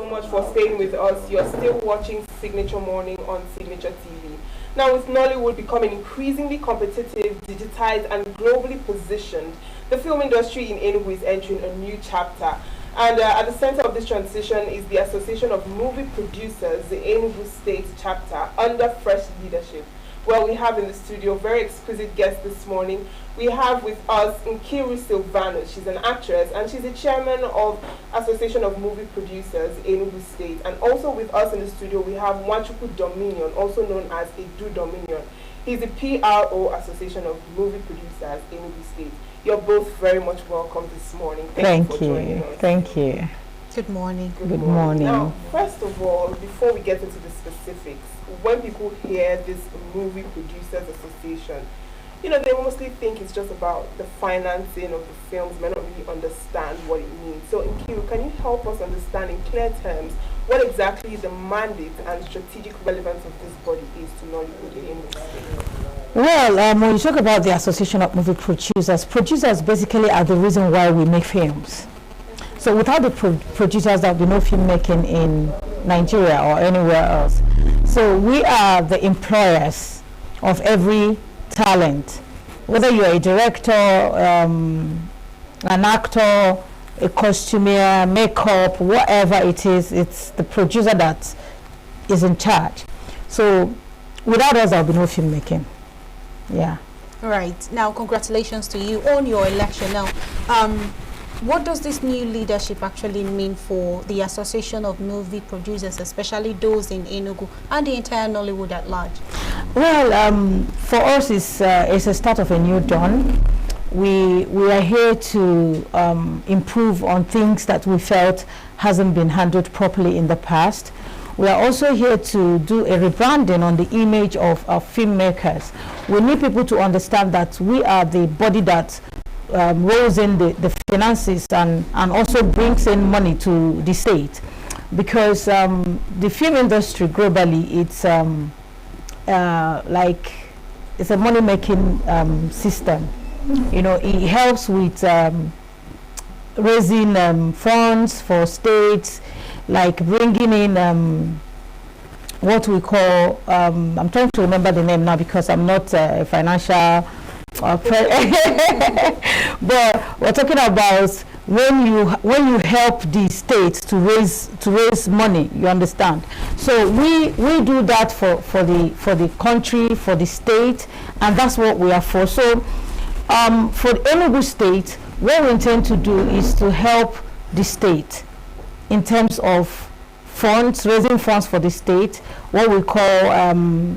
so much for staying with us. You're still watching Signature Morning on Signature TV. Now, with Nollywood becoming increasingly competitive, digitized, and globally positioned, the film industry in Enugu is entering a new chapter. And at the center of this transition is the Association of Movie Producers, the Enugu State chapter, under fresh leadership. Well, we have in the studio a very exquisite guest this morning. We have with us Nkiru Silvano. She's an actress and she's the chairman of Association of Movie Producers, Enugu State. And also with us in the studio, we have Nwachukwu Dominion, also known as Edu Dominion. He's the PRO Association of Movie Producers, Enugu State. You're both very much welcome this morning. Thank you for joining us. Thank you. Good morning. Good morning. Now, first of all, before we get into the specifics, when people hear this Movie Producers Association, you know, they mostly think it's just about the financing of the films, may not really understand what it means. So, Nkiru, can you help us understand in clear terms what exactly the mandate and strategic relevance of this body is to Nollywood in Enugu State? Well, when you talk about the Association of Movie Producers, producers basically are the reason why we make films. So without the producers, there would be no filmmaking in Nigeria or anywhere else. So we are the employers of every talent, whether you're a director, an actor, a costumier, makeup, whatever it is, it's the producer that is in charge. So without us, there will be no filmmaking. Yeah. All right. Now, congratulations to you on your election. Now, what does this new leadership actually mean for the Association of Movie Producers, especially those in Enugu and the entire Nollywood at large? Well, for us, it's a start of a new dawn. We are here to improve on things that we felt hasn't been handled properly in the past. We are also here to do a rebranding on the image of our filmmakers. We need people to understand that we are the body that rolls in the finances and also brings in money to the state, because the film industry globally, it's like it's a money-making system. You know, it helps with raising funds for states, like bringing in what we call, I'm trying to remember the name now because I'm not a financial but we're talking about when you help the states to raise money, you understand. So we do that for the country, for the state, and that's what we are for. So for the Enugu State, what we intend to do is to help the state in terms of funds, raising funds for the state, what we call,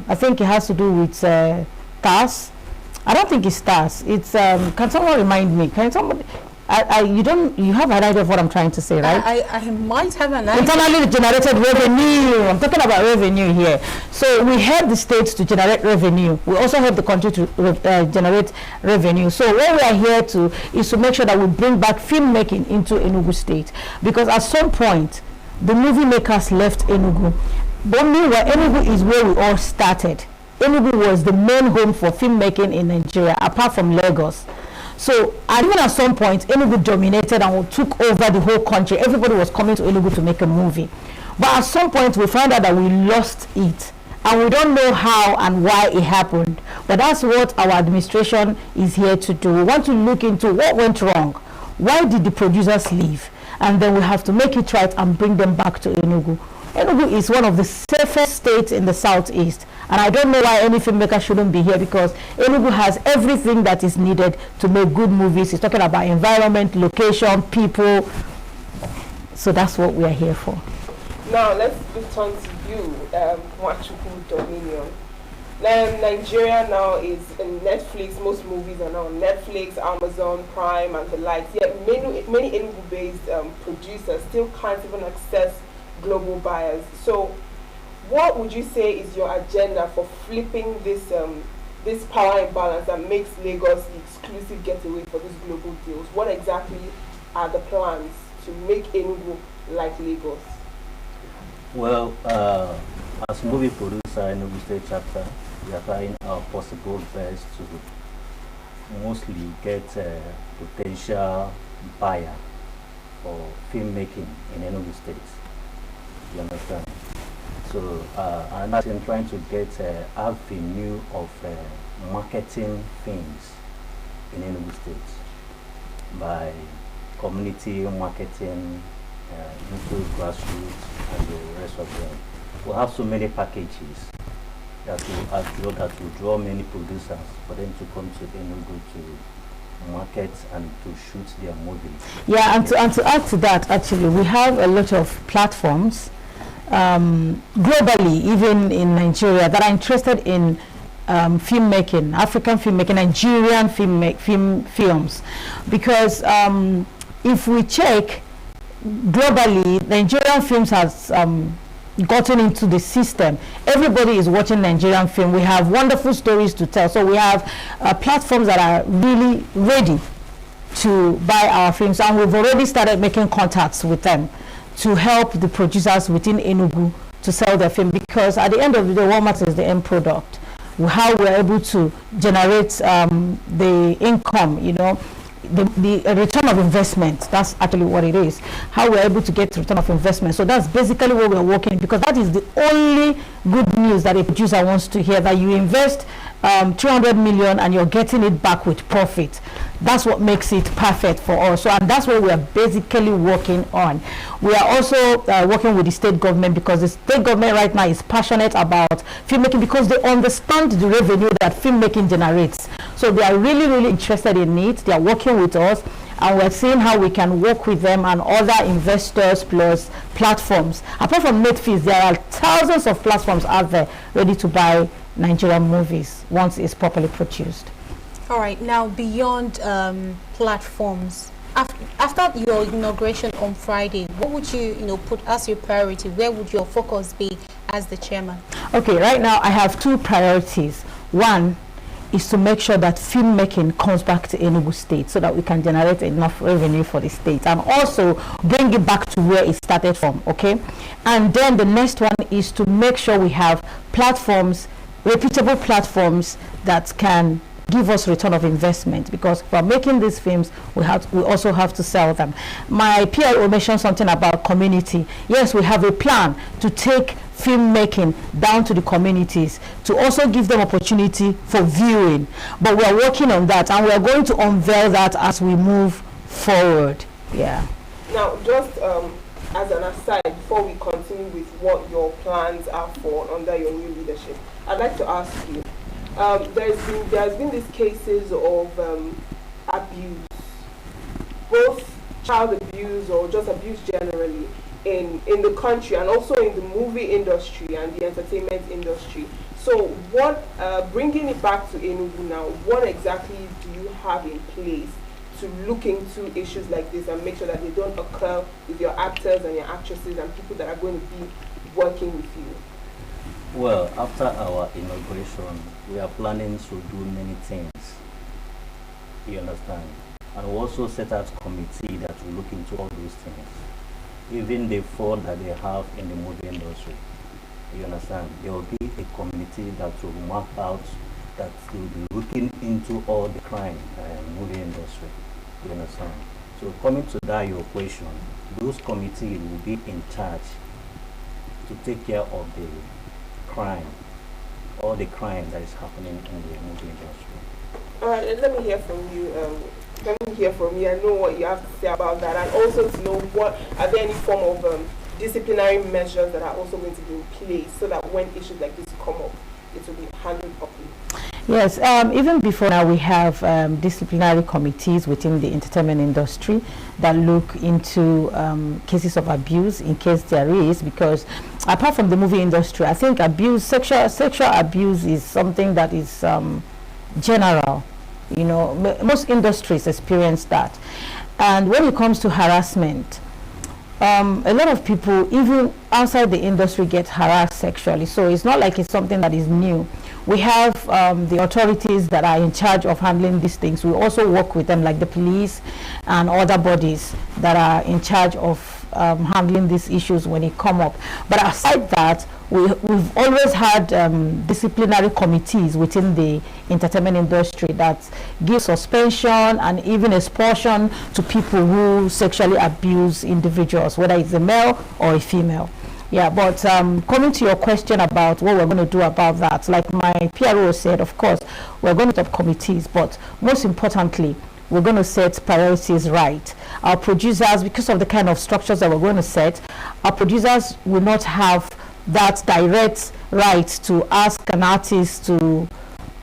I think it has to do with TAS. I don't think it's TAS. It's, can someone remind me? Can somebody, you have an idea of what I'm trying to say, right? I might have an idea. Internally generated revenue. I'm talking about revenue here. So we help the states to generate revenue. We also help the country to generate revenue. So what we are here to is to make sure that we bring back filmmaking into Enugu State. Because at some point, the movie makers left Enugu. But meanwhile, Enugu is where we all started. Enugu was the main home for filmmaking in Nigeria, apart from Lagos. So, and even at some point, Enugu dominated and took over the whole country. Everybody was coming to Enugu to make a movie. But at some point, we found out that we lost it. And we don't know how and why it happened. But that's what our administration is here to do. We want to look into what went wrong. Why did the producers leave? And then we have to make it right and bring them back to Enugu. Enugu is one of the safest states in the southeast. And I don't know why any filmmaker shouldn't be here, because Enugu has everything that is needed to make good movies. It's talking about environment, location, people. So that's what we are here for. Now let's return to you, Nwachukwu Dominion. Nigeria now is in Netflix. Most movies are now on Netflix, Amazon Prime, and the likes. Yet many Enugu-based producers still can't even access global buyers. So what would you say is your agenda for flipping this this power imbalance that makes Lagos the exclusive getaway for these global deals? What exactly are the plans to make Enugu like Lagos? Well, as movie producer in Enugu State chapter, we are trying our possible best to mostly get a potential buyer for filmmaking in Enugu State. You understand? So and in trying to get avenue of marketing things in Enugu State by community marketing, into grassroots and the rest of them. We have so many packages that will draw many producers for them to come to Enugu to market and to shoot their movies. Yeah, and to add to that, actually, we have a lot of platforms globally, even in Nigeria, that are interested in filmmaking, African filmmaking, Nigerian films, because if we check globally, Nigerian films has gotten into the system. Everybody is watching Nigerian film. We have wonderful stories to tell. So we have platforms that are really ready to buy our films, and we've already started making contacts with them to help the producers within Enugu to sell their film, because at the end of the day, what matters is the end product. How we're able to generate the income, you know, the return of investment. That's actually what it is. How we're able to get return of investment. So that's basically what we're working, because that is the only good news that a producer wants to hear, that you invest 200 million and you're getting it back with profit. That's what makes it perfect for us. So, and that's what we are basically working on. We are also working with the state government, because the state government right now is passionate about filmmaking, because they understand the revenue that filmmaking generates. So they are really, really interested in it. They are working with us, and we're seeing how we can work with them and other investors plus platforms. Apart from Netflix, there are thousands of platforms out there ready to buy Nigerian movies once it's properly produced. All right, now beyond platforms, after your inauguration on Friday, what would you, put as your priority? Where would your focus be as the chairman? Okay, right now I have two priorities. One is to make sure that filmmaking comes back to Enugu State, so that we can generate enough revenue for the state, and also bring it back to where it started from, okay? And then the next one is to make sure we have platforms, reputable platforms that can give us return of investment, because for making these films we also have to sell them. My PIO mentioned something about community. Yes, we have a plan to take filmmaking down to the communities, to also give them opportunity for viewing, but we are working on that, and we are going to unveil that as we move forward. Yeah. Now, just as an aside, before we continue with what your plans are for under your new leadership, I'd like to ask you, there's been these cases of abuse, both child abuse or just abuse generally in the country, and also in the movie industry and the entertainment industry. So what, bringing it back to Enugu now, what exactly do you have in place to look into issues like this and make sure that they don't occur with your actors and your actresses and people that are going to be working with you? Well, after our inauguration, we are planning to do many things. You understand? And we also set out a committee that will look into all those things, even the fraud that they have in the movie industry. You understand? There will be a committee that will mark out, that will be looking into all the crime in the movie industry. You understand? So coming to that your question, those committees will be in charge to take care of the crime, all the crime that is happening in the movie industry. All right, let me hear from you. I know what you have to say about that, and also to know are there any form of disciplinary measures that are also going to be in place, so that when issues like this come up, it will be handled properly. Yes, even before now we have disciplinary committees within the entertainment industry that look into cases of abuse, in case there is, because apart from the movie industry, I think sexual abuse is something that is general. Most industries experience that. And when it comes to harassment, a lot of people, even outside the industry, get harassed sexually. So it's not like it's something that is new. We have the authorities that are in charge of handling these things. We also work with them, like the police and other bodies that are in charge of handling these issues when it come up. But aside that, we've always had disciplinary committees within the entertainment industry that give suspension and even expulsion to people who sexually abuse individuals, whether it's a male or a female. Yeah, but coming to your question about what we're going to do about that, like my PRO said, of course, we're going to set up committees, but most importantly, we're going to set priorities right. Our producers, because of the kind of structures that we're going to set, our producers will not have that direct right to ask an artist to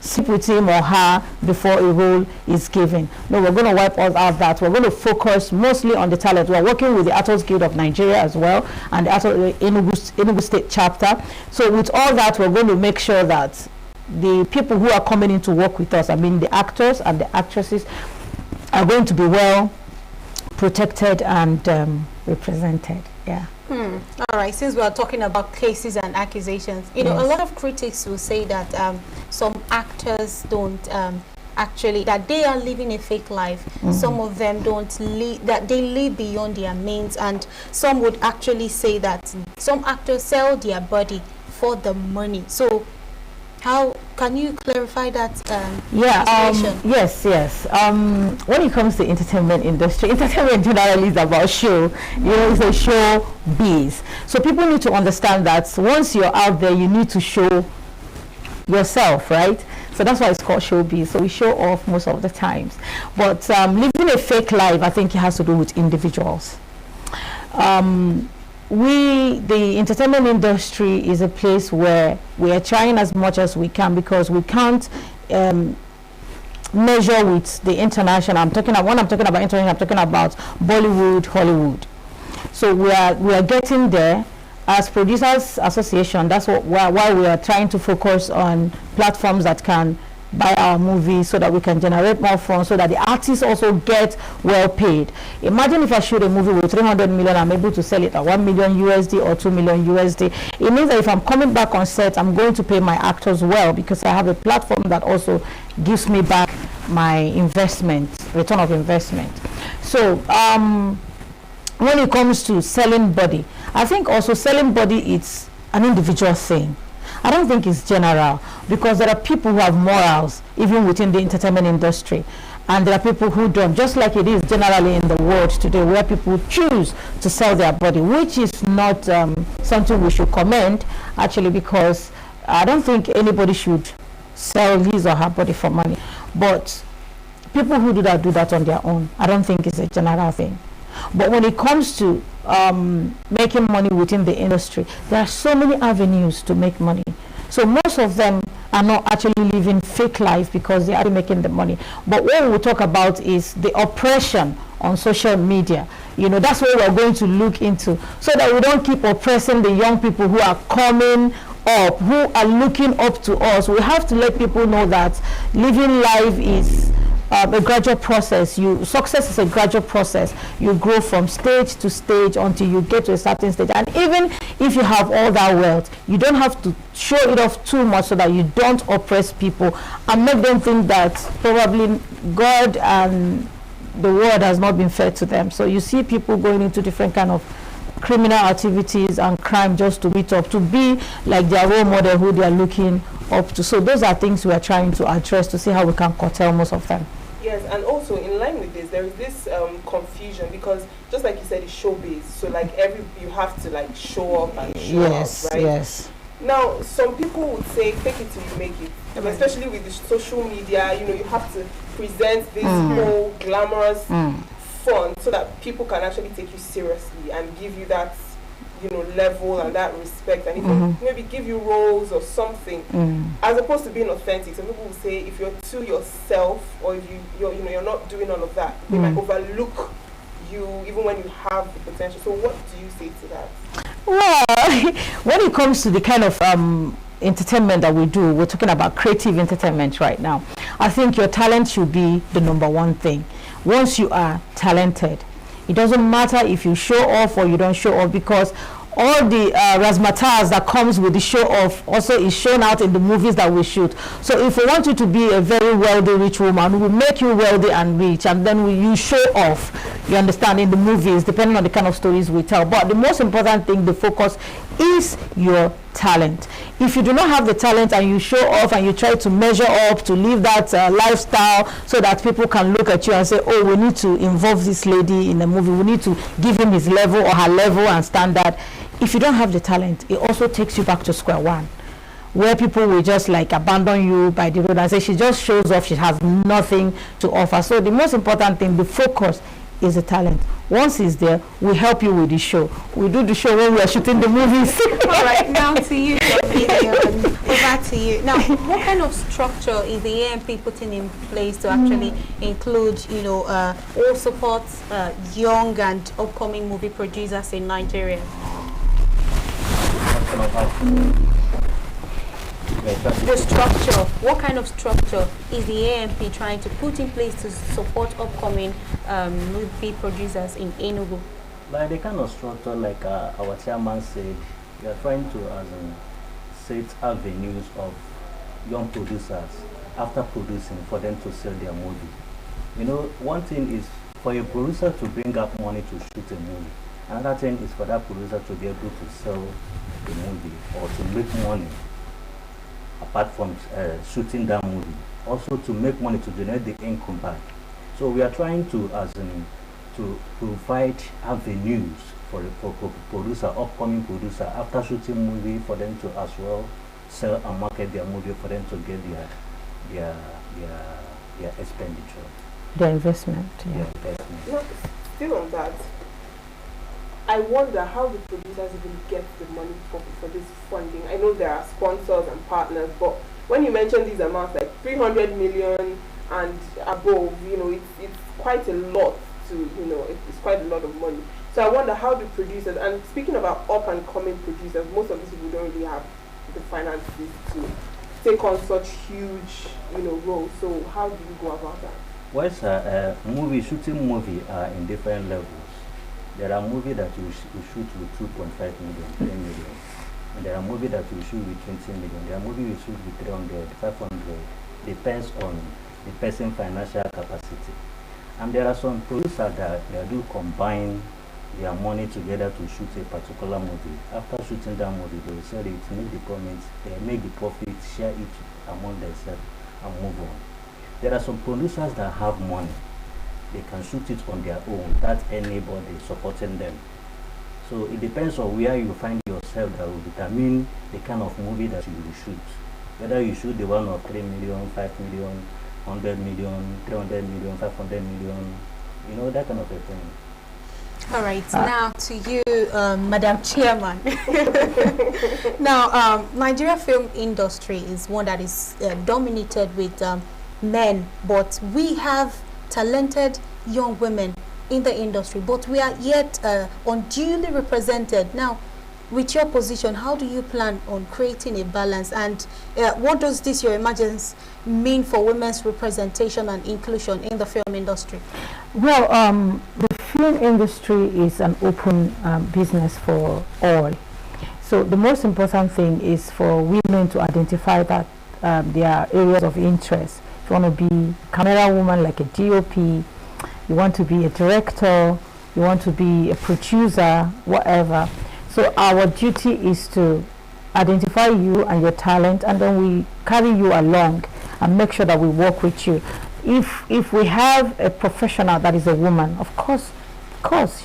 sit with him or her before a role is given. No, we're going to wipe all out that. We're going to focus mostly on the talent. We're working with the Actors Guild of Nigeria as well, and the Enugu State chapter. So with all that, we're going to make sure that the people who are coming in to work with us, I mean the actors and the actresses, are going to be well protected and represented. Yeah. All right, since we are talking about cases and accusations, you know, a lot of critics will say that some actors don't actually, that they are living a fake life. Some of them don't live, that they live beyond their means, and some would actually say that some actors sell their body for the money. So how can you clarify that situation? Yes. When it comes to entertainment industry, entertainment generally is about show. You know, it's a show biz. So people need to understand that once you're out there, you need to show yourself, right? So that's why it's called showbiz. So we show off most of the times. But living a fake life, I think it has to do with individuals. The entertainment industry is a place where we are trying as much as we can, because we can't measure with the international. When I'm talking about international, I'm talking about Bollywood, Hollywood. So we are getting there. As Producers Association, that's why we are trying to focus on platforms that can buy our movies, so that we can generate more funds, so that the artists also get well paid. Imagine if I shoot a movie with 300 million, I'm able to sell it at 1 million USD or 2 million USD. It means that if I'm coming back on set, I'm going to pay my actors well, because I have a platform that also gives me back my investment, return of investment. So when it comes to selling body, I think also selling body, it's an individual thing. I don't think it's general, because there are people who have morals even within the entertainment industry, and there are people who don't, just like it is generally in the world today, where people choose to sell their body, which is not something we should commend, actually, because I don't think anybody should sell his or her body for money. But people who do that on their own. I don't think it's a general thing. But when it comes to making money within the industry, there are so many avenues to make money. So most of them are not actually living fake life because they are making the money. But what we will talk about is the oppression on social media. You know, that's what we're going to look into, so that we don't keep oppressing the young people who are coming up, who are looking up to us. We have to let people know that living life is a gradual process. Success is a gradual process. You grow from stage to stage until you get to a certain stage. And even if you have all that wealth, you don't have to show it off too much, so that you don't oppress people and make them think that probably God and the world has not been fair to them. So you see people going into different kind of criminal activities and crime just to meet up, to be like their role model who they are looking up to. So those are things we are trying to address to see how we can curtail most of them. Yes, and also in line with this, there is this confusion, because just like you said, it's showbiz. So like you have to like show up and show up, right? Yes. Now, some people would say, fake it till you make it. Especially with the social media, you know, you have to present this whole glamorous fun, so that people can actually take you seriously and give you that, you know, level and that respect, and even maybe give you roles or something, as opposed to being authentic. Some people will say, if you're to yourself, or if you're not doing all of that, they might overlook you even when you have the potential. So what do you say to that? Well, when it comes to the kind of entertainment that we do, we're talking about creative entertainment right now. I think your talent should be the number one thing. Once you are talented, it doesn't matter if you show off or you don't show off, because all the razzmatazz that comes with the show off also is shown out in the movies that we shoot. So if we want you to be a very wealthy, rich woman, we make you wealthy and rich, and then you show off, you understand, in the movies, depending on the kind of stories we tell. But the most important thing, the focus, is your talent. If you do not have the talent and you show off and you try to measure up to live that lifestyle, so that people can look at you and say, oh, we need to involve this lady in the movie, we need to give him his level or her level and standard, if you don't have the talent, it also takes you back to square one, where people will just like abandon you by the road and say she just shows off, she has nothing to offer. So the most important thing, the focus, is the talent. Once it's there, we help you with the show. We do the show when we are shooting the movies. All right, now to you, Vivian. Over to you. Now, what kind of structure is the AMP putting in place to actually include, you know, all support young and upcoming movie producers in Nigeria? The structure, what kind of structure is the AMP trying to put in place to support upcoming movie producers in Enugu? Like the kind of structure, like our chairman said, we are trying to set avenues of young producers after producing for them to sell their movie. You know, one thing is for a producer to bring up money to shoot a movie. Another thing is for that producer to be able to sell the movie or to make money apart from shooting that movie. Also to make money to generate the income back. So we are trying to to provide avenues for a producer, upcoming producer, after shooting movie, for them to as well sell and market their movie, for them to get their expenditure. Their investment, yeah. Their investment. No, still on that, I wonder how the producers even get the money for this funding. I know there are sponsors and partners, but when you mention these amounts like 300 million and above, you know, it's quite a lot to, you know, it's quite a lot of money. So I wonder how the producers, and speaking about up and coming producers, most of these people don't really have the finances to take on such huge, you know, roles. So how do you go about that? Well, shooting movie are in different levels. There are movies that you shoot with 2.5 million, 10 million. And there are movies that you shoot with 20 million. There are movies you shoot with 300, 500. Depends on the person's financial capacity. And there are some producers that they do combine their money together to shoot a particular movie. After shooting that movie, they will sell it, make the profit, share it among themselves, and move on. There are some producers that have money. They can shoot it on their own without anybody supporting them. So it depends on where you find yourself that will determine the kind of movie that you will shoot. Whether you shoot the one of 3 million, 5 million, 100 million, 300 million, 500 million, you know, that kind of a thing. All right, now to you, Madam Chairman. Now, Nigeria film industry is one that is dominated with men, but we have talented young women in the industry, but we are yet unduly represented. Now, with your position, how do you plan on creating a balance, and what does this, your emergence, mean for women's representation and inclusion in the film industry? Well, the film industry is an open business for all. So the most important thing is for women to identify that their areas of interest. If you want to be a camera woman, like a DOP, you want to be a director, you want to be a producer, whatever. So our duty is to identify you and your talent, and then we carry you along and make sure that we work with you. If we have a professional that is a woman, of course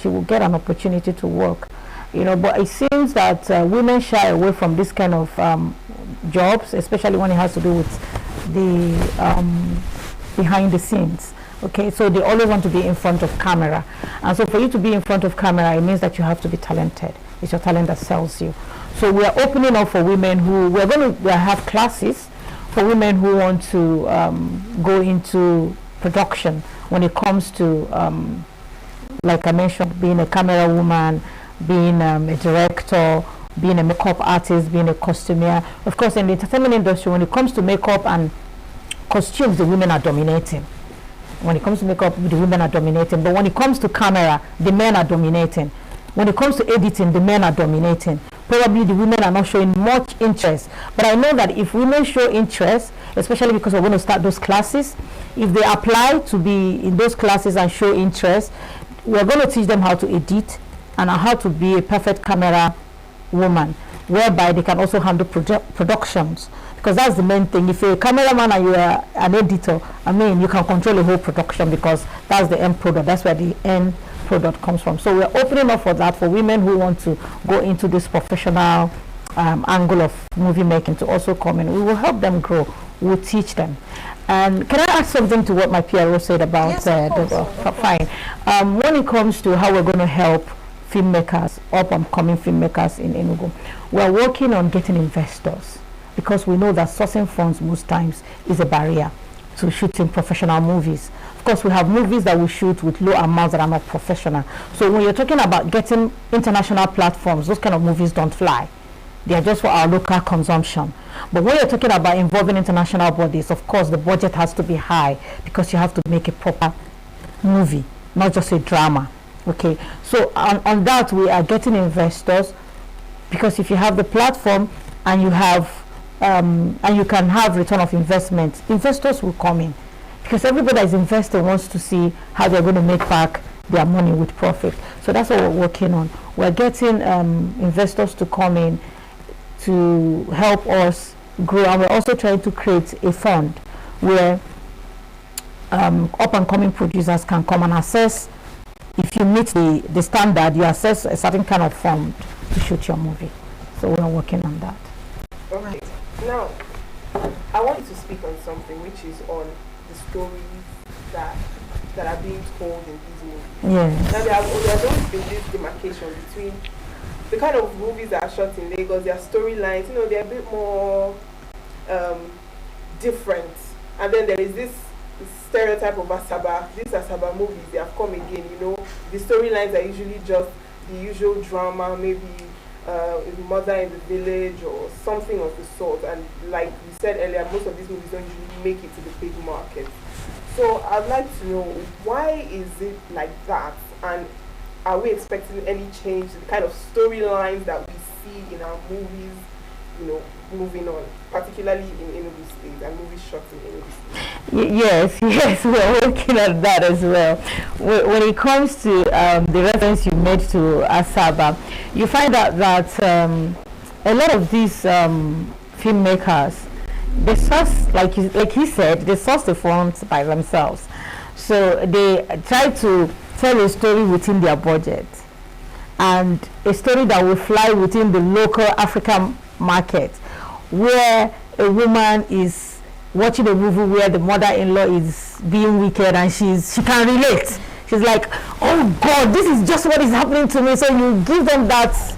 she will get an opportunity to work, you know. But it seems that women shy away from this kind of jobs, especially when it has to do with the behind the scenes. Okay, so they always want to be in front of camera, and so for you to be in front of camera, it means that you have to be talented. It's your talent that sells you. So we are opening up for women who, we're going to have classes for women who want to go into production when it comes to like I mentioned, being a camera woman, being a director, being a makeup artist, being a costumier. Of course, in the entertainment industry, when it comes to makeup and costumes, the women are dominating. When it comes to makeup, the women are dominating. But when it comes to camera, the men are dominating. When it comes to editing, the men are dominating. Probably the women are not showing much interest. But I know that if women show interest, especially because we're going to start those classes, if they apply to be in those classes and show interest, we're going to teach them how to edit and how to be a perfect camera woman, whereby they can also handle productions, because that's the main thing. If you're a cameraman and you're an editor, I mean, you can control the whole production, because that's the end product. That's where the end product comes from. So we're opening up for that for women who want to go into this professional angle of movie making to also come in. We will help them grow. We'll teach them. And can I add something to what my PRO said about yes, of course. fine. When it comes to how we're going to help filmmakers, up and coming filmmakers in Enugu, we're working on getting investors, because we know that sourcing funds most times is a barrier to shooting professional movies. Of course, we have movies that we shoot with low amounts that are not professional. So when you're talking about getting international platforms, those kind of movies don't fly. They are just for our local consumption. But when you're talking about involving international bodies, of course, the budget has to be high, because you have to make a proper movie, not just a drama. Okay, so on that, we are getting investors, because if you have the platform and you have and you can have return of investment, investors will come in, because everybody that is investing wants to see how they're going to make back their money with profit. So that's what we're working on. We're getting investors to come in to help us grow, and we're also trying to create a fund where up and coming producers can come and assess. If you meet the standard, you assess a certain kind of fund to shoot your movie. So we're working on that. Okay. Now, I want you to speak on something which is on the stories that are being told in these movies. Yeah. Now, there has always been this demarcation between the kind of movies that are shot in Lagos, their storylines, they're a bit more different. And then there is this stereotype of Asaba. These Asaba movies, they have come again, the storylines are usually just the usual drama, maybe mother in the village or something of the sort. And like we said earlier, most of these movies don't usually make it to the big market. So I'd like to know, why is it like that? And are we expecting any change to the kind of storylines that we see in our movies, moving on, particularly in Enugu State and movies shot in Enugu State? Yes, we're working on that as well. When it comes to the reference you made to Asaba, you find out that a lot of these filmmakers, they source, like he said, they source the funds by themselves. So they try to tell a story within their budget, and a story that will fly within the local African market, where a woman is watching a movie where the mother-in-law is being wicked, and she can relate. She's like, oh God, this is just what is happening to me. So you give them that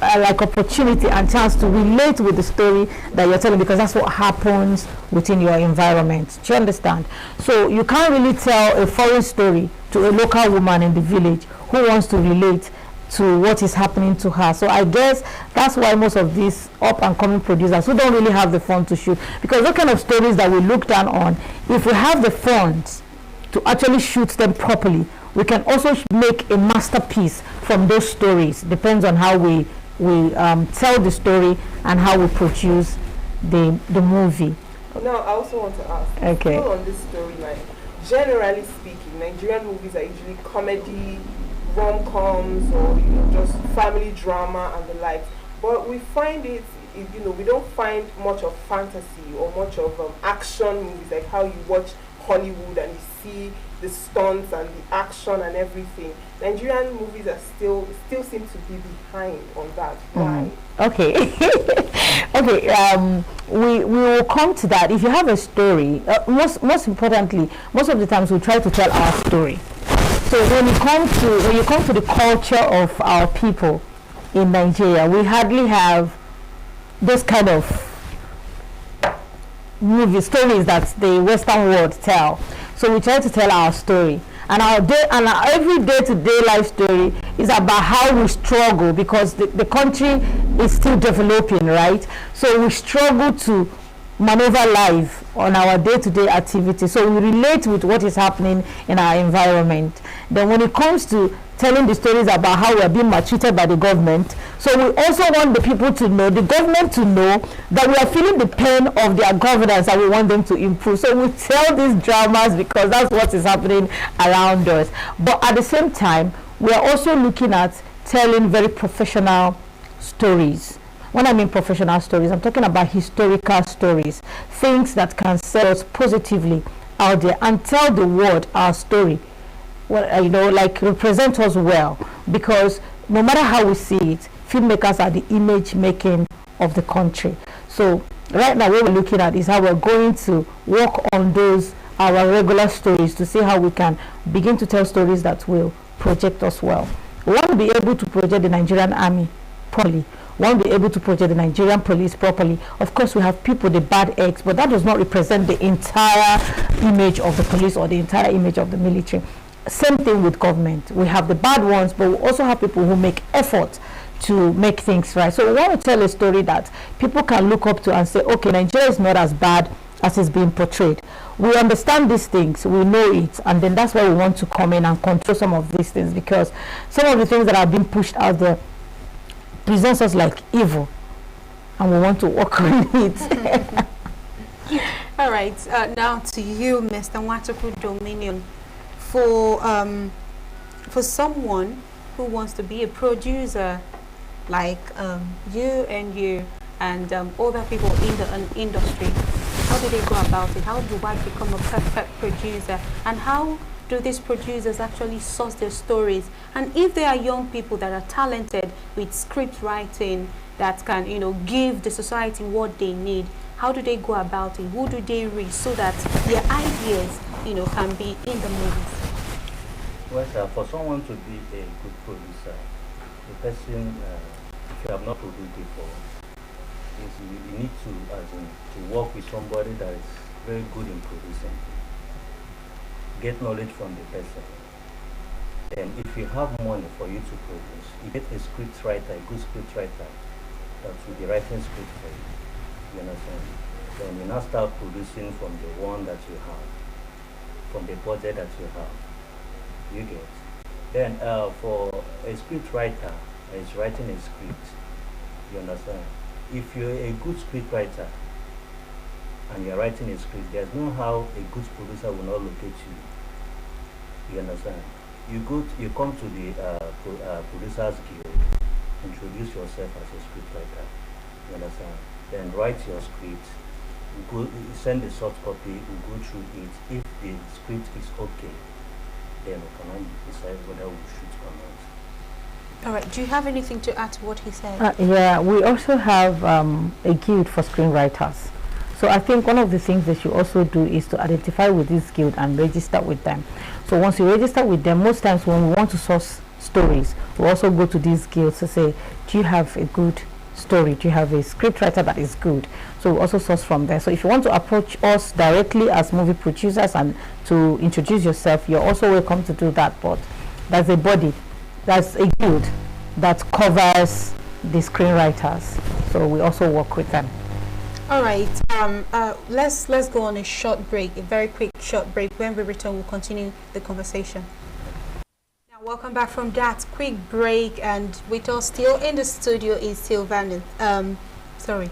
like opportunity and chance to relate with the story that you're telling, because that's what happens within your environment. Do you understand? So you can't really tell a foreign story to a local woman in the village who wants to relate to what is happening to her. So I guess that's why most of these up and coming producers who don't really have the funds to shoot, because those kind of stories that we look down on, if we have the funds to actually shoot them properly, we can also make a masterpiece from those stories. Depends on how we tell the story and how we produce the movie. Now, I also want to ask, okay, still on this storyline, generally speaking, Nigerian movies are usually comedy, rom-coms, or just family drama and the like. But we find we don't find much of fantasy or much of action movies, like how you watch Hollywood and you see the stunts and the action and everything. Nigerian movies are still seem to be behind on that. Why? Okay. Okay. We will come to that. If you have a story, most importantly, most of the times we try to tell our story. So when you come to the culture of our people in Nigeria, we hardly have this kind of movie stories that the Western world tell. So we try to tell our story, and our every day-to-day life story is about how we struggle, because the country is still developing, right? So we struggle to maneuver life on our day-to-day activities. So we relate with what is happening in our environment. Then when it comes to telling the stories about how we are being maltreated by the government, so we also want the people to know, the government to know, that we are feeling the pain of their governance and we want them to improve. So we tell these dramas because that's what is happening around us. But at the same time, we are also looking at telling very professional stories. When I mean professional stories, I'm talking about historical stories, things that can sell us positively out there and tell the world our story. well, like represent us well, because no matter how we see it, filmmakers are the image making of the country. So right now what we're looking at is how we're going to work on those our regular stories to see how we can begin to tell stories that will project us well. We want to be able to project the Nigerian army properly. We want to be able to project the Nigerian police properly. Of course, we have people, the bad eggs, but that does not represent the entire image of the police or the entire image of the military. Same thing with government. We have the bad ones, but we also have people who make effort to make things right. So we want to tell a story that people can look up to and say, okay, Nigeria is not as bad as it's being portrayed. We understand these things, we know it, and then that's why we want to come in and control some of these things, because some of the things that are being pushed out there presents us like evil, and we want to work on it. All right, now to you, Mr. Nwachukwu Dominion. For someone who wants to be a producer like you and other people in the industry, how do they go about it? How do I become a perfect producer? And how do these producers actually source their stories? And if they are young people that are talented with script writing that can, give the society what they need, how do they go about it? Who do they reach so that their ideas, can be in the movies? Well, sir, for someone to be a good producer, the person, if you have not produced before, is you need to work with somebody that is very good in producing. Get knowledge from the person. And if you have money for you to produce, you get a script writer, a good script writer that will be writing script for you. You understand? Then you now start producing from the one that you have, from the budget that you have. You get. Then for a script writer is writing a script. You understand? If you're a good script writer and you're writing a script, there's no how a good producer will not locate you. You understand? You come to the Producers Guild, introduce yourself as a script writer. You understand? Then write your script. Send a soft copy. We go through it. If the script is okay, then we can decide whether we should or not. All right. Do you have anything to add to what he said? Yeah, we also have a guild for screenwriters. So I think one of the things that you also do is to identify with this guild and register with them. So once you register with them, most times when we want to source stories, we also go to these guilds to say, do you have a good story? Do you have a script writer that is good? So we also source from there. So if you want to approach us directly as movie producers and to introduce yourself, you're also welcome to do that. But there's a body, there's a guild that covers the screenwriters. So we also work with them. All right. Let's go on a short break, a very quick short break. When we return, we'll continue the conversation. Now, welcome back from that quick break, and with us still in the studio is Sylvanus. Sylvanus.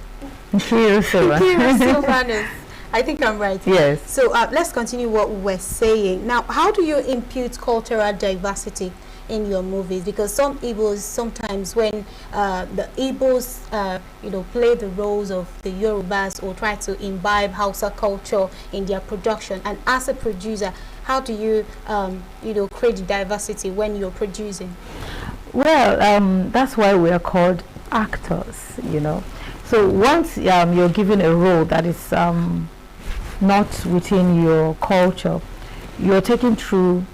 I think I'm right. Yes. So let's continue what we're saying. Now, how do you impute cultural diversity in your movies? Because some Igbos, sometimes when the Igbos play the roles of the Yorubas or try to imbibe Hausa culture in their production, and as a producer, how do you create diversity when you're producing? Well, that's why we are called actors, So once you're given a role that is not within your culture, you're taken through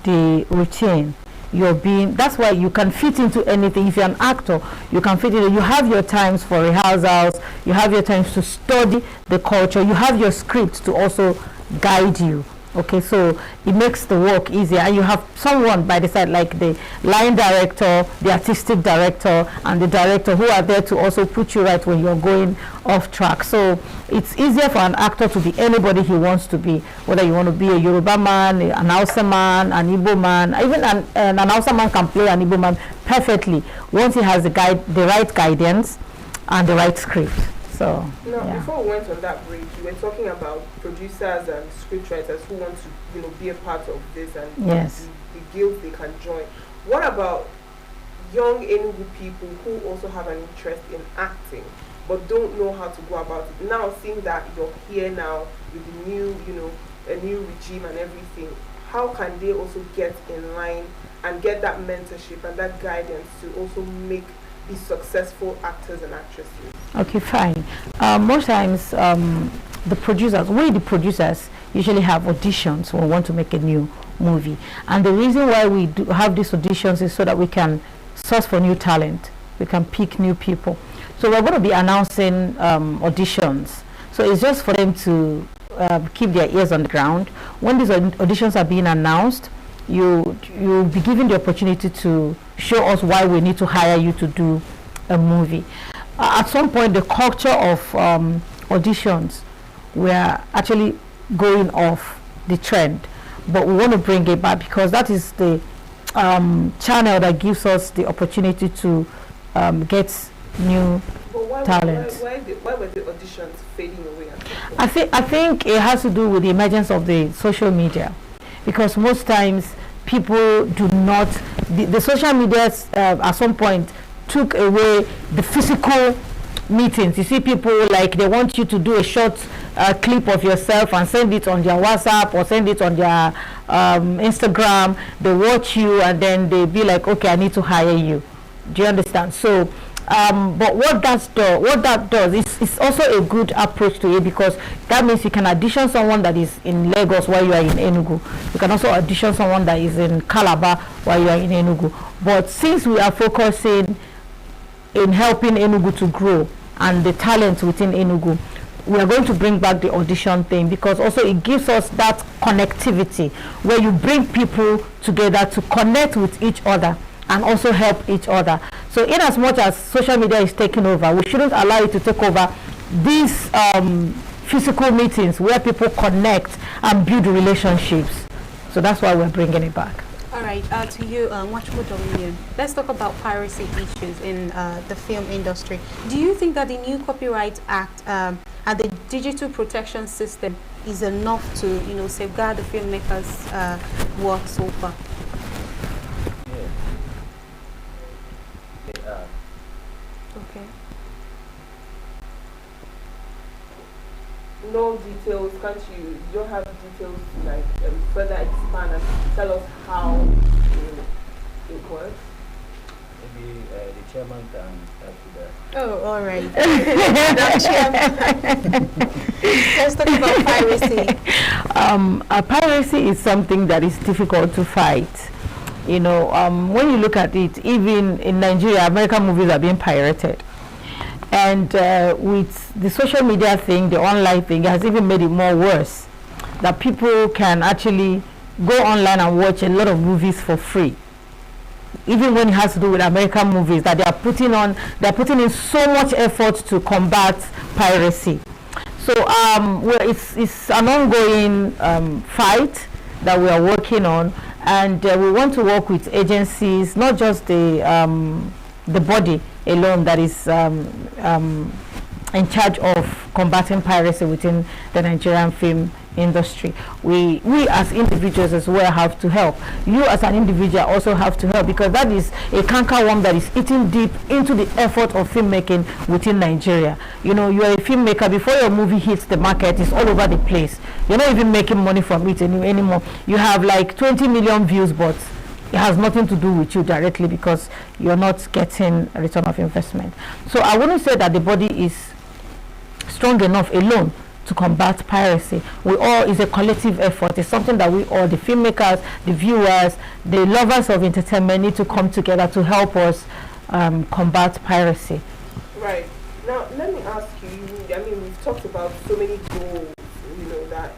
the routine. That's why you can fit into anything. If you're an actor, you can fit in. You have your times for rehearsals, you have your times to study the culture, you have your script to also guide you. Okay, so it makes the work easier, and you have someone by the side like the line director, the artistic director, and the director who are there to also put you right when you're going off track. So it's easier for an actor to be anybody he wants to be, whether you want to be a Yoruba man, an Hausa man, an Igbo man. Even an Hausa man can play an Igbo man perfectly once he has the right guidance and the right script. So, before we went on that break, you were talking about producers and scriptwriters who want to, be a part of this, and yes, the guilds they can join. What about young Enugu people who also have an interest in acting but don't know how to go about it? Now, seeing that you're here now with the new, a new regime and everything, how can they also get in line and get that mentorship and that guidance to also be successful actors and actresses? Okay, fine. Most times, the producers usually have auditions when we want to make a new movie. And the reason why we do have these auditions is so that we can source for new talent. We can pick new people. So we're going to be announcing auditions. So it's just for them to keep their ears on the ground. When these auditions are being announced, you'll be given the opportunity to show us why we need to hire you to do a movie. At some point, the culture of auditions were actually going off the trend, but we want to bring it back because that is the channel that gives us the opportunity to get new talent. Why were the auditions fading away? I think it has to do with the emergence of the social media, because most times people do not, the social media at some point took away the physical meetings. You see people like they want you to do a short clip of yourself and send it on their WhatsApp or send it on their Instagram. They watch you and then they be like, okay, I need to hire you. Do you understand? So but what that does is it's also a good approach to it, because that means you can audition someone that is in Lagos while you are in Enugu. You can also audition someone that is in Calabar while you are in Enugu. But since we are focusing in helping Enugu to grow and the talent within Enugu, we are going to bring back the audition thing, because also it gives us that connectivity where you bring people together to connect with each other and also help each other. So in as much as social media is taking over, we shouldn't allow it to take over these physical meetings where people connect and build relationships. So that's why we're bringing it back. All right, to you, Watchful Dominion. Let's talk about piracy issues in the film industry. Do you think that the new Copyright Act and the digital protection system is enough to, safeguard the filmmakers' work so far? Okay. No details, can't you? You don't have details to like further expand and tell us how it works? Maybe the chairman can help with that. Oh, all right. Let's talk about piracy. Piracy is something that is difficult to fight. When you look at it, even in Nigeria, American movies are being pirated. And with the social media thing, the online thing, it has even made it more worse. That people can actually go online and watch a lot of movies for free. Even when it has to do with American movies, that they're putting in so much effort to combat piracy. So it's an ongoing fight that we are working on, and we want to work with agencies, not just the body alone that is in charge of combating piracy within the Nigerian film industry. We as individuals as well have to help. You as an individual also have to help, because that is a cankerworm that is eating deep into the effort of filmmaking within Nigeria. You are a filmmaker, before your movie hits the market, it's all over the place. You're not even making money from it anymore. You have like 20 million views, but it has nothing to do with you directly, because you're not getting a return of investment. So I wouldn't say that the body is strong enough alone to combat piracy. It's a collective effort. It's something that we all, the filmmakers, the viewers, the lovers of entertainment, need to come together to help us combat piracy. Right. Now, let me ask you, we've talked about so many goals, that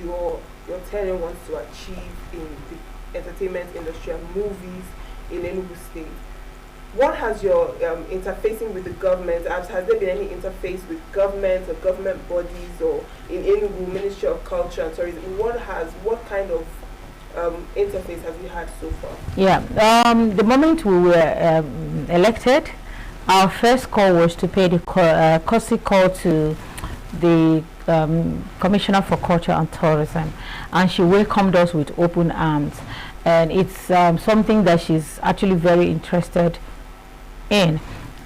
your tenant wants to achieve in the entertainment industry and movies in Enugu State. What has your interfacing with the government, has there been any interface with government or government bodies, or in Enugu Ministry of Culture and Tourism? What kind of interface have you had so far? Yeah, the moment we were elected, our first call was to pay the courtesy call to the Commissioner for Culture and Tourism, and she welcomed us with open arms. And it's something that she's actually very interested in,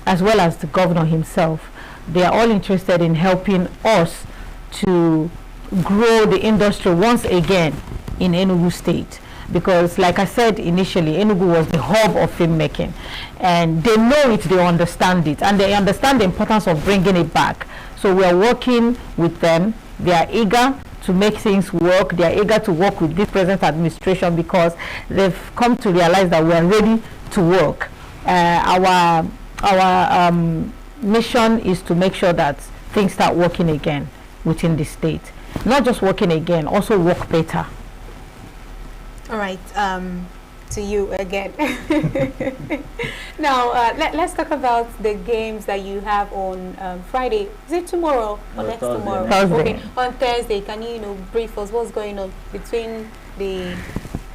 as well as the governor himself. They are all interested in helping us to grow the industry once again in Enugu State. Because like I said initially, Enugu was the hub of filmmaking, and they know it, they understand it, and they understand the importance of bringing it back. So we are working with them. They are eager to make things work. They are eager to work with this present administration because they've come to realize that we are ready to work. Our mission is to make sure that things start working again within the state. Not just working again, also work better. All right, to you again. Now, let's talk about the games that you have on Friday. Is it tomorrow or next Thursday. tomorrow? Thursday. Okay, on Thursday. Can you, brief us what's going on between the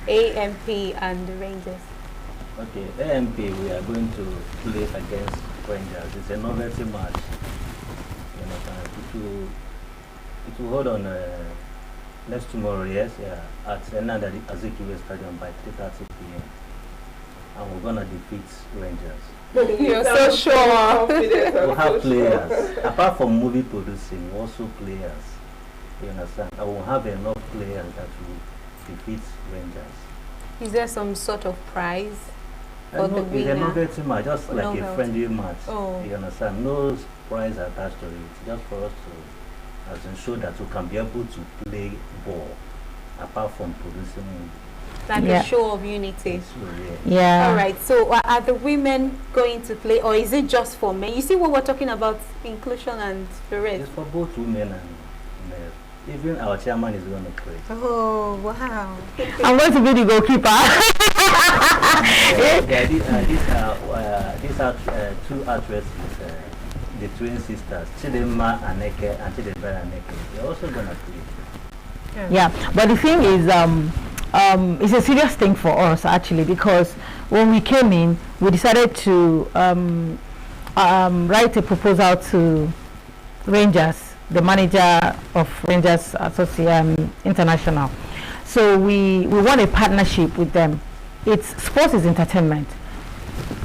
AMP and the Rangers? Okay, AMP, we are going to play against Rangers. It's a novelty match. You know, it will hold on next tomorrow, yes, yeah, at Enugu Azikiwe Stadium by 3:30 p.m. And we're gonna defeat Rangers. You're so sure. We'll have players. Apart from movie producing, also players. You understand? I will have enough players that will defeat Rangers. Is there some sort of prize? It's a novelty match, just like Novelty. a friendly match. Oh. You understand? No prize attached to it. Just for us to, as in, show that we can be able to play ball, apart from producing movie. Like Yeah. a show of unity. So, yeah. Yeah. All right. So are the women going to play, or is it just for men? You see what we're talking about, inclusion and the rest. It's for both women and men. Even our chairman is going to play. Oh wow! I'm going to be the goalkeeper. These are two actresses, the twin sisters, Chidema Aneke and Chidebere Aneke. They're also going to play. Yeah, but the thing is, it's a serious thing for us actually, because when we came in, we decided to write a proposal to Rangers, the manager of Rangers International. So we want a partnership with them. Sports is entertainment.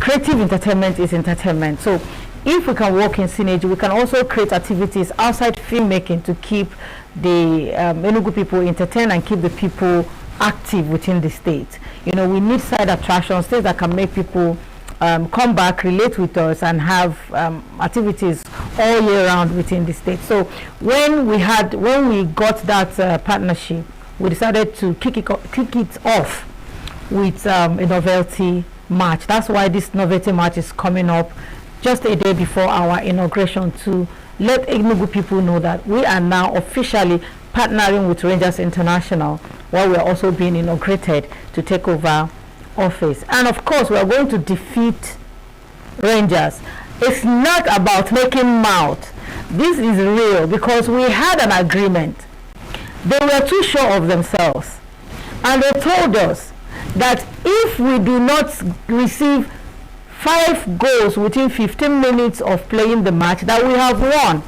Creative entertainment is entertainment. So if we can work in synergy, we can also create activities outside filmmaking to keep the Enugu people entertained and keep the people active within the state. You know, we need side attractions, things that can make people come back, relate with us, and have activities all year round within the state. So when we got that partnership, we decided to kick it off with a novelty match. That's why this novelty match is coming up just a day before our inauguration, to let Enugu people know that we are now officially partnering with Rangers International, while we are also being inaugurated to take over office. And of course, we are going to defeat Rangers. It's not about making mouth. This is real, because we had an agreement. They were too sure of themselves, and they told us that if we do not receive 5 goals within 15 minutes of playing the match, that we have won.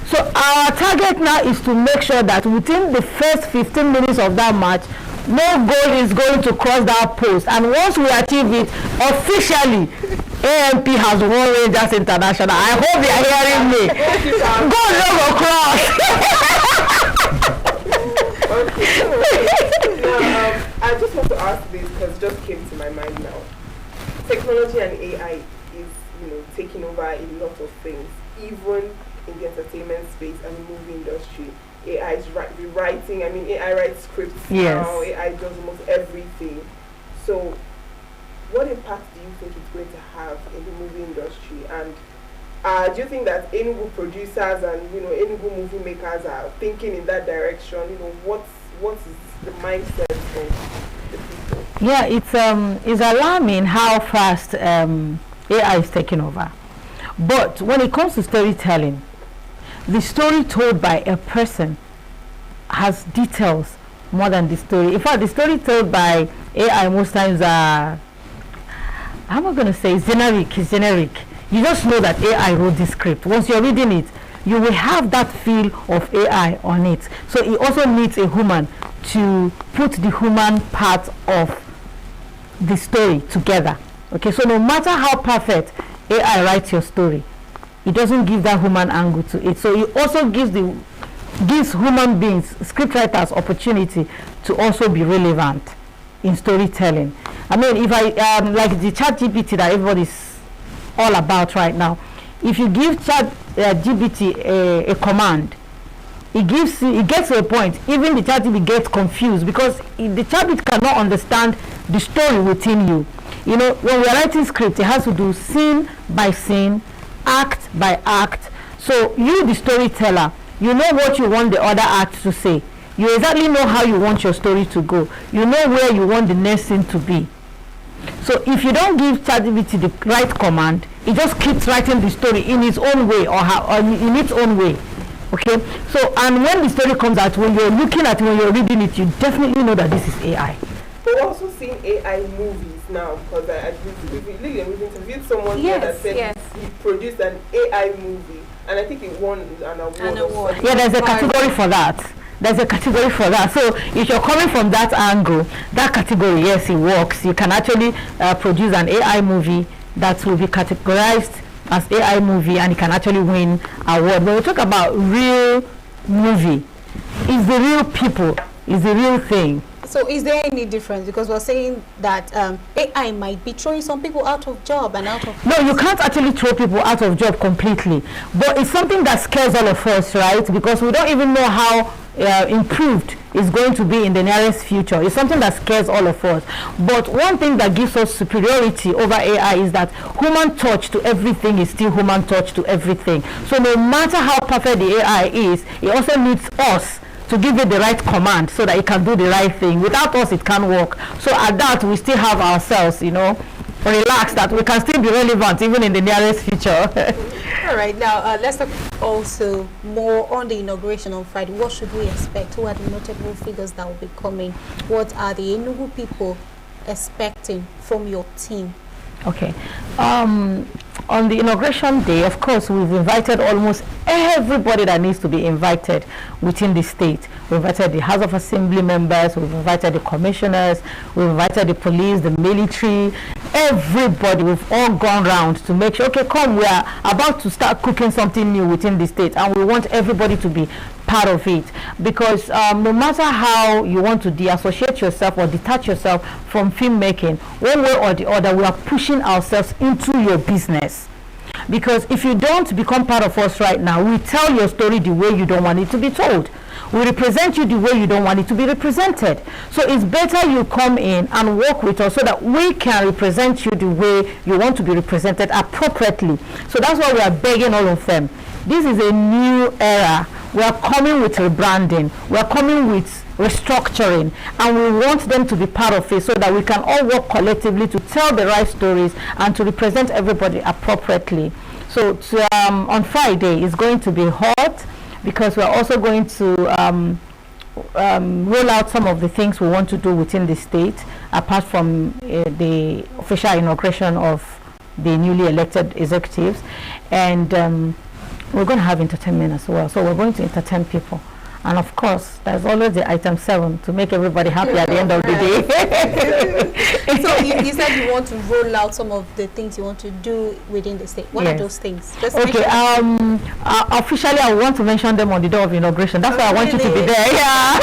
So our target now is to make sure that within the first 15 minutes of that match, no goal is going to cross that post. And once we achieve it, officially, AMP has won Rangers International. I hope they are hearing me. Go logo cross. Okay. Now, I just want to ask this because it just came to my mind now. Technology and AI is, taking over a lot of things, even in the entertainment space and movie industry. AI is rewriting. AI writes scripts Yes. now. AI does almost everything. So, what impact do you think it's going to have in the movie industry? And do you think that Enugu producers and Enugu movie makers are thinking in that direction? What is the mindset of the people? Yeah, it's alarming how fast AI is taking over. But when it comes to storytelling, the story told by a person has details more than the story. In fact, the story told by AI most times are, I'm not going to say generic. It's generic. You just know that AI wrote the script. Once you're reading it, you will have that feel of AI on it. So it also needs a human to put the human part of the story together. Okay, so no matter how perfect AI writes your story, it doesn't give that human angle to it. So it also gives the gives human beings, scriptwriters, opportunity to also be relevant in storytelling. I mean, if I like the chat GPT that everybody's all about right now, if you give chat GPT a command, it gets to a point, even the chat GPT gets confused because the chat GPT cannot understand the story within you. You know, when we are writing script, it has to do scene by scene, act by act. So you, the storyteller, you know what you want the other act to say. You exactly know how you want your story to go. You know where you want the next scene to be. So if you don't give ChatGPT the right command, it just keeps writing the story in its own way or in its own way. Okay. So and when the story comes out, when you're looking at it, when you're reading it, you definitely know that this is AI. We're also seeing AI movies now because we've interviewed someone here that said he produced an AI movie, and I think he won an award. Yeah, there's a category for that. There's a category for that. So if you're coming from that angle, that category, yes, it works. You can actually produce an AI movie that will be categorized as AI movie, and it can actually win award. When we talk about real movie, it's the real people, it's the real thing. So is there any difference? Because we're saying that AI might be throwing some people out of job and out of... No, you can't actually throw people out of job completely. But it's something that scares all of us, right? Because we don't even know how improved it's going to be in the nearest future. It's something that scares all of us. But one thing that gives us superiority over AI is that human touch to everything is still human touch to everything. So no matter how perfect the AI is, it also needs us to give it the right command so that it can do the right thing. Without us, it can't work. So at that, we still have ourselves, you know, relax that we can still be relevant even in the nearest future. All right, now let's talk also more on the inauguration on Friday. What should we expect? Who are the notable figures that will be coming? What are the Enugu people expecting from your team? Okay. On the inauguration day, of course, we've invited almost everybody that needs to be invited within the state. We've invited the House of Assembly members, we've invited the commissioners, we've invited the police, the military, everybody. We've all gone round to make sure, okay, come, we are about to start cooking something new within the state, and we want everybody to be part of it, because no matter how you want to deassociate yourself or detach yourself from filmmaking, one way or the other, we are pushing ourselves into your business. Because if you don't become part of us right now, we tell your story the way you don't want it to be told. We represent you the way you don't want it to be represented. So it's better you come in and work with us so that we can represent you the way you want to be represented appropriately. So that's why we are begging all of them. This is a new era. We are coming with rebranding. We are coming with restructuring, and we want them to be part of it so that we can all work collectively to tell the right stories and to represent everybody appropriately. So on Friday it's going to be hot, because we're also going to roll out some of the things we want to do within the state, apart from the official inauguration of the newly elected executives. And we're going to have entertainment as well. So we're going to entertain people. And of course, there's always the item 7 to make everybody happy at the end of the day. So you said you want to roll out some of the things you want to do within the state. What are those things? Just okay, officially I want to mention them on the day of inauguration. That's why I want you to be there. Yeah.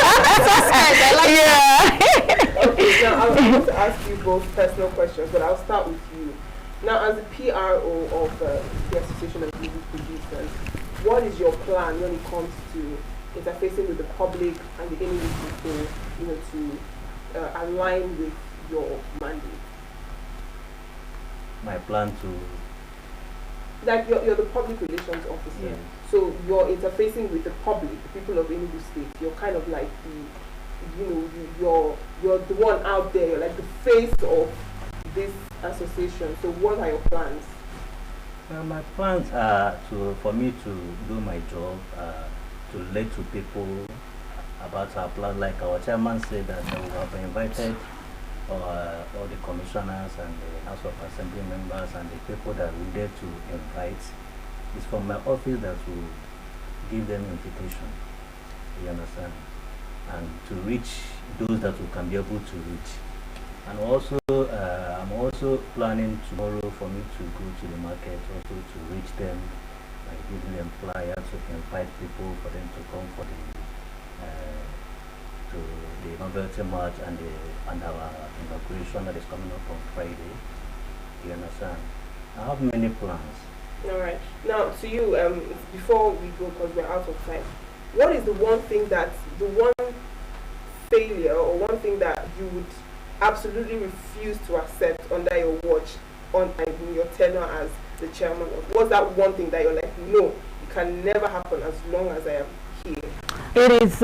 I like Okay, now I want to ask you both personal questions, but I'll start with you. Now, as the PRO of the Association of Movie Producers, what is your plan when it comes to interfacing with the public and the Enugu people, you know, to align with your mandate? My plan to... Like you're the public relations officer, yeah. So you're interfacing with the public, the people of Enugu State. You're kind of like the, you know, you're the one out there. You're like the face of this association. So what are your plans? My plans are for me to do my job, to let to people about our plan. Like our chairman said that we have invited all the commissioners and the House of Assembly members and the people that we dare to invite. It's from my office that will give them invitation, you understand, and to reach those that we can be able to reach. And also, I'm also planning tomorrow for me to go to the market, also to reach them, and giving them flyers to invite people for them to come for the inaugural march and our inauguration that is coming up on Friday. You understand? I have many plans. All right. Now, to you, before we go, because we're out of time, what is the one failure or one thing that you would absolutely refuse to accept under your watch in your tenure as the chairman of? What's that one thing that you're like, no, it can never happen as long as I am here? It is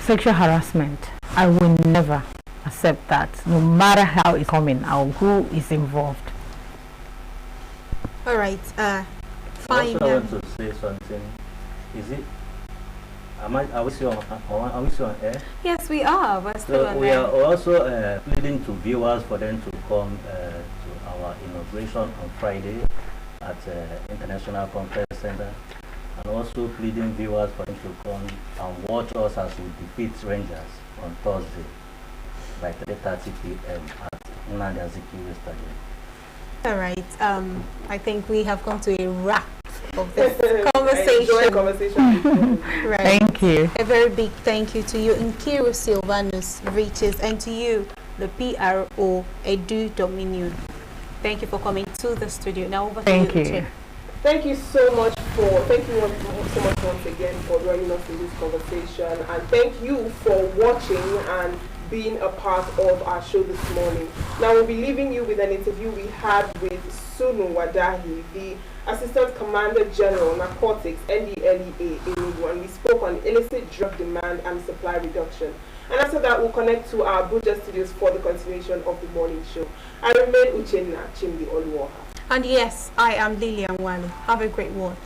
sexual harassment. I will never accept that, no matter how it's coming or who is involved. All right. Fine. Also, I want to say something. Is it? Are we still on air? Yes, we are. We're still on We air. are also pleading to viewers for them to come to our inauguration on Friday at International Conference Center, and also pleading viewers for them to come and watch us as we defeat Rangers on Thursday by 3:30 p.m. at Nnamdi Azikiwe Stadium. All right. I think we have come to a wrap of this conversation. Right. Thank you. A very big thank you to you, Nkiru Silvanus Riches, and to you, the PRO Edu Dominion. Thank you for coming to the studio. Now over to you. Thank you. Uche. Thank you so much so much once again for joining us in this conversation, and thank you for watching and being a part of our show this morning. Now we'll be leaving you with an interview we had with Sunu Wadahi, the Assistant Commander General Narcotics NDLEA Enugu, and we spoke on illicit drug demand and supply reduction. And after that, we'll connect to our Abuja studios for the continuation of the morning show. I remain Uchenna Chimdi Oluoha. And yes, I am Lilian Wali. Have a great watch.